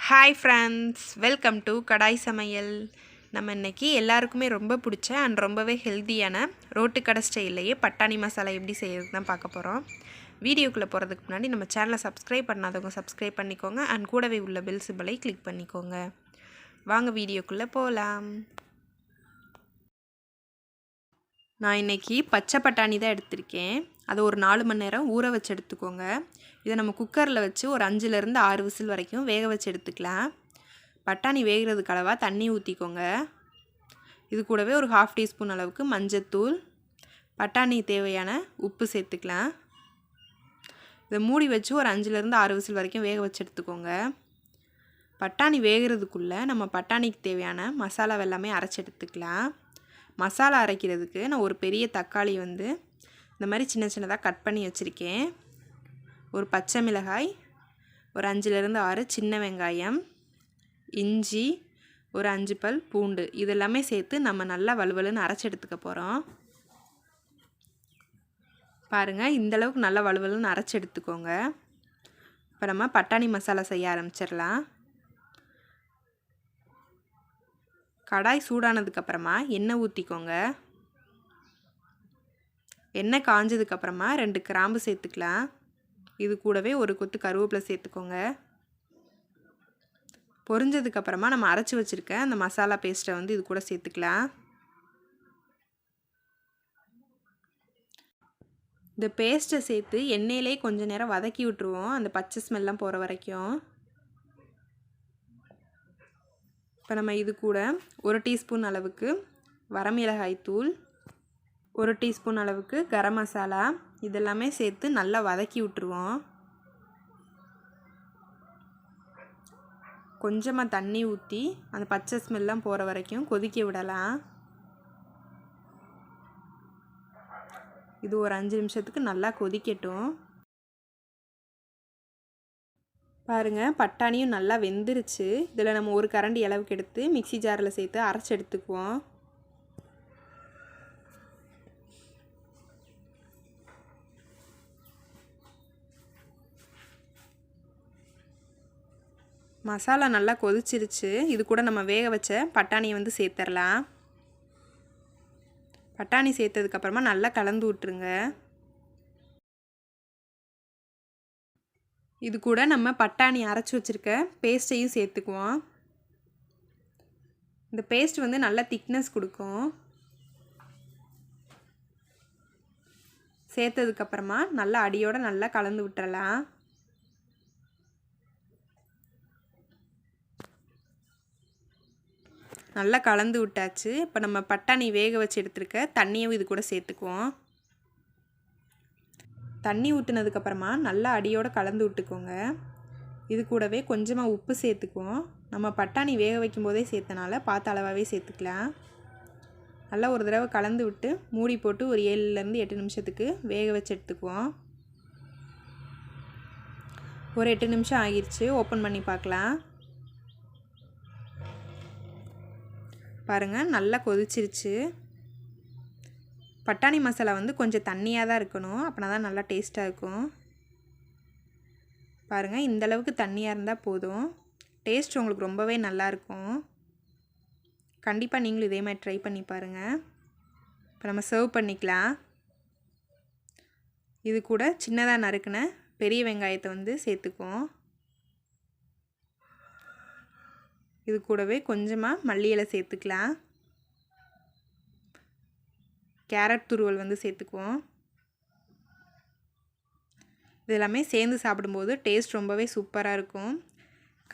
Hi friends, welcome to Kadai Samayal. நம்ம இன்றைக்கி எல்லாருக்குமே ரொம்ப பிடிச்ச அண்ட் ரொம்பவே ஹெல்த்தியான ரோட்டு கடை ஸ்டைல்லையே பட்டாணி மசாலா எப்படி செய்கிறது தான் பார்க்க போகிறோம். வீடியோக்குள்ளே போகிறதுக்கு முன்னாடி நம்ம சேனலை சப்ஸ்கிரைப் பண்ணாதவங்க சப்ஸ்கிரைப் பண்ணிக்கோங்க அண்ட் கூடவே உள்ள பெல் சிம்பலை கிளிக் பண்ணிக்கோங்க. வாங்க வீடியோக்குள்ளே போகலாம். நான் இன்றைக்கி பச்சை பட்டாணி தான் எடுத்திருக்கேன். அதை ஒரு 4 மணி நேரம் ஊற வச்சு எடுத்துக்கோங்க. இதை நம்ம குக்கரில் வச்சு ஒரு 5லேருந்து 6 விசில் வரைக்கும் வேக வச்சு எடுத்துக்கலாம். பட்டாணி வேகிறதுக்கு அளவாக தண்ணி ஊற்றிக்கோங்க. இது கூடவே ஒரு 1/2 டீஸ்பூன் அளவுக்கு மஞ்சத்தூள், பட்டாணி தேவையான உப்பு சேர்த்துக்கலாம். இதை மூடி வச்சு ஒரு 5லேருந்து 6 விசில் வரைக்கும் வேக வச்சு எடுத்துக்கோங்க. பட்டாணி வேகிறதுக்குள்ளே நம்ம பட்டாணிக்கு தேவையான மசாலா எல்லாமே அரைச்சி எடுத்துக்கலாம். மசாலா அரைக்கிறதுக்கு நான் ஒரு பெரிய தக்காளி இந்த மாதிரி சின்ன சின்னதாக கட் பண்ணி வச்சுருக்கேன். ஒரு பச்சை மிளகாய், ஒரு 5லேருந்து 6 சின்ன வெங்காயம், இஞ்சி, ஒரு 5 பல் பூண்டு, இதெல்லாமே சேர்த்து நம்ம நல்லா வலுவலுன்னு அரைச்சி எடுத்துக்க போகிறோம். பாருங்கள், இந்தளவுக்கு நல்லா வலுவலுன்னு அரைச்சி எடுத்துக்கோங்க. இப்போ நம்ம பட்டாணி மசாலா செய்ய ஆரம்பிச்சிடலாம். கடாய் சூடானதுக்கப்புறமா எண்ணெய் ஊற்றிக்கோங்க. எண்ணெய் காஞ்சதுக்கப்புறமா 2 கிராம்பு சேர்த்துக்கலாம். இது கூடவே ஒரு கொத்து கருவேப்பிலை சேர்த்துக்கோங்க. பொரிஞ்சதுக்கப்புறமா நம்ம அரைச்சி வச்சுருக்க அந்த மசாலா பேஸ்ட்டை இது கூட சேர்த்துக்கலாம். இந்த பேஸ்ட்டை சேர்த்து எண்ணெயிலே கொஞ்சம் நேரம் வதக்கி விட்டுருவோம், அந்த பச்சை ஸ்மெல்லாம் போகிற வரைக்கும். இப்போ நம்ம இது கூட 1 டீஸ்பூன் அளவுக்கு வரமிளகாய் தூள், 1 டீஸ்பூன் அளவுக்கு கரம் மசாலா, இதெல்லாமே சேர்த்து நல்லா வதக்கி விட்டுருவோம். கொஞ்சமாக தண்ணி ஊற்றி அந்த பச்சை ஸ்மெல்லாம் போகிற வரைக்கும் கொதிக்க விடலாம். இது ஒரு 5 நிமிஷத்துக்கு நல்லா கொதிக்கட்டும். பாருங்கள், பட்டாணியும் நல்லா வெந்துருச்சு. இதில் நம்ம ஒரு கரண்டி அளவுக்கு எடுத்து மிக்ஸி ஜாரில் சேர்த்து அரைச்சி எடுத்துக்குவோம். மசாலா நல்லா கொதிச்சிருச்சு. இது கூட நம்ம வேக வச்ச பட்டாணியை சேர்த்துடலாம். பட்டாணி சேர்த்ததுக்கப்புறமா நல்லா கலந்து விட்டுருங்க. இது கூட நம்ம பட்டாணி அரைச்சி வச்சுருக்க பேஸ்ட்டையும் சேர்த்துக்குவோம். இந்த பேஸ்ட் நல்லா திக்னஸ் கொடுக்கும். சேர்த்ததுக்கப்புறமா நல்லா அடியோடு நல்லா கலந்து விட்டுறலாம். நல்லா கலந்து விட்டாச்சு. இப்போ நம்ம பட்டாணி வேக வச்சு எடுத்துருக்க தண்ணியும் இது கூட சேர்த்துக்குவோம். தண்ணி ஊற்றுனதுக்கப்புறமா நல்லா அடியோடு கலந்து விட்டுக்கோங்க. இது கூடவே கொஞ்சமாக உப்பு சேர்த்துக்குவோம். நம்ம பட்டாணி வேக வைக்கும் போதே சேர்த்தனால பார்த்த அளவாகவே சேர்த்துக்கலாம். நல்லா ஒரு தடவை கலந்து விட்டு மூடி போட்டு ஒரு 7லேருந்து 8 நிமிஷத்துக்கு வேக வச்சு எடுத்துக்குவோம். ஒரு 8 நிமிஷம் ஆகிருச்சு. ஓப்பன் பண்ணி பார்க்கலாம். பாருங்கள், நல்லா கொதிச்சிருச்சு. பட்டாணி மசாலா கொஞ்சம் தண்ணியாக தான் இருக்கணும், அப்படின்னா தான் நல்லா டேஸ்ட்டாக இருக்கும். பாருங்கள், இந்தளவுக்கு தண்ணியாக இருந்தால் போதும். டேஸ்ட் உங்களுக்கு ரொம்பவே நல்லாயிருக்கும். கண்டிப்பாக நீங்களும் இதே மாதிரி ட்ரை பண்ணி பாருங்கள். இப்போ நம்ம சர்வ் பண்ணிக்கலாம். இது கூட சின்னதாக நறுக்கின பெரிய வெங்காயத்தை சேர்த்துக்குவோம். இது கூடவே கொஞ்சமாக மல்லி இலை சேர்த்துக்கலாம். கேரட் துருவல் சேர்த்துக்குவோம். இது எல்லாமே சேர்ந்து சாப்பிடும்போது டேஸ்ட் ரொம்பவே சூப்பராக இருக்கும்.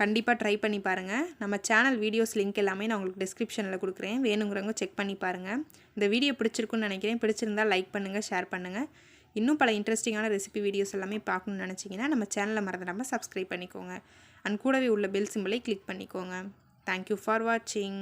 கண்டிப்பாக ட்ரை பண்ணி பாருங்கள். நம்ம சேனல் வீடியோஸ் லிங்க் எல்லாமே நான் உங்களுக்கு டிஸ்கிரிப்ஷனில் கொடுக்குறேன், வேணுங்கிறவங்க செக் பண்ணி பாருங்கள். இந்த வீடியோ பிடிச்சிருக்குன்னு நினைக்கிறேன். பிடிச்சிருந்தால் லைக் பண்ணுங்கள், ஷேர் பண்ணுங்கள். இன்னும் பல இன்ட்ரெஸ்டிங்கான ரெசிபி வீடியோஸ் எல்லாமே பார்க்கணுன்னு நினச்சிங்கன்னா நம்ம சேனலை மறந்துடாமல் சப்ஸ்கிரைப் பண்ணிக்கோங்க அண்ட் கூடவே உள்ள பெல் சிம்பலை கிளிக் பண்ணிக்கோங்க. Thank you for watching.